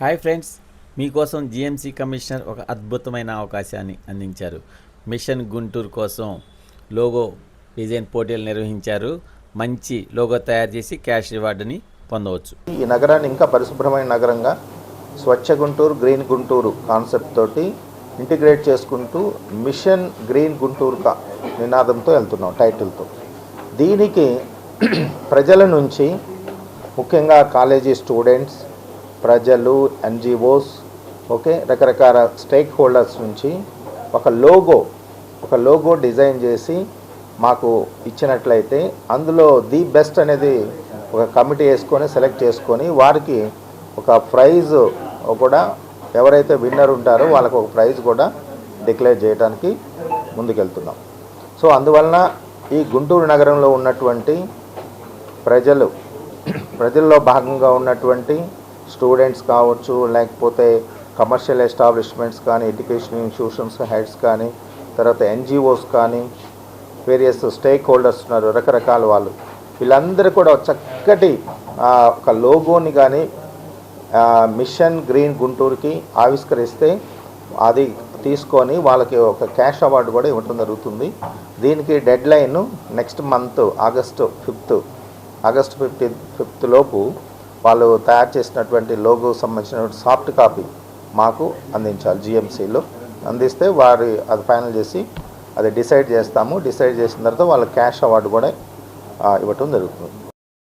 Hi friends, మీకోసం GMC commissioner ఒక అద్భుతమైన అవకాశాన్ని అందించారు. మిషన్ గుంటూరు కోసం లోగో డిజైన్ పోటీలు నిర్వహించారు. మంచి లోగో తయారు చేసి క్యాష్ రివార్డుని పొందవచ్చు. ఈ నగరాన్ని ఇంకా పరిశుభ్రమైన నగరంగా స్వచ్ఛ గుంటూరు గ్రీన్ గుంటూరు కాన్సెప్ట్ తోటి ఇంటిగ్రేట్ చేసుకుంటూ మిషన్ గ్రీన్ గుంటూరు నినాదంతో వెళ్తున్నాం టైటిల్తో. దీనికి ప్రజల నుంచి ముఖ్యంగా కాలేజీ స్టూడెంట్స్, ప్రజలు, ఎన్జిఓస్, రకరకాల స్టేక్ హోల్డర్స్ నుంచి ఒక లోగో డిజైన్ చేసి మాకు ఇచ్చినట్లయితే అందులో ది బెస్ట్ అనేది ఒక కమిటీ వేసుకొని సెలెక్ట్ చేసుకొని వారికి ఒక ప్రైజ్ కూడా, ఎవరైతే విన్నర్ ఉంటారో వాళ్ళకు ఒక ప్రైజ్ కూడా డిక్లేర్ చేయడానికి ముందుకెళ్తున్నాం. సో అందువలన ఈ గుంటూరు నగరంలో ఉన్నటువంటి ప్రజల్లో భాగంగా ఉన్నటువంటి స్టూడెంట్స్ కావచ్చు, లేకపోతే కమర్షియల్ ఎస్టాబ్లిష్మెంట్స్ కానీ, ఎడ్యుకేషన్ ఇన్స్టిట్యూషన్స్ హెడ్స్ కానీ, తర్వాత ఎన్జిఓస్ కానీ, వేరియస్ స్టేక్ హోల్డర్స్ ఉన్నారు, రకరకాల వాళ్ళు, వీళ్ళందరూ కూడా చక్కటి ఒక లోగోని కానీ మిషన్ గ్రీన్ గుంటూరుకి ఆవిష్కరిస్తే అది తీసుకొని వాళ్ళకి ఒక క్యాష్ అవార్డు కూడా ఇవ్వటం జరుగుతుంది. దీనికి dead line next month August 5th లోపు వాళ్ళు తయారు చేసినటువంటి లోగో సంబంధించినటువంటి సాఫ్ట్ కాపీ మాకు అందించాలి. జిఎంసీలో అందిస్తే అది ఫైనల్ చేసి అది డిసైడ్ చేస్తాము. డిసైడ్ చేసిన తర్వాత వాళ్ళ క్యాష్ అవార్డు కూడా ఇవ్వటం జరుగుతుంది.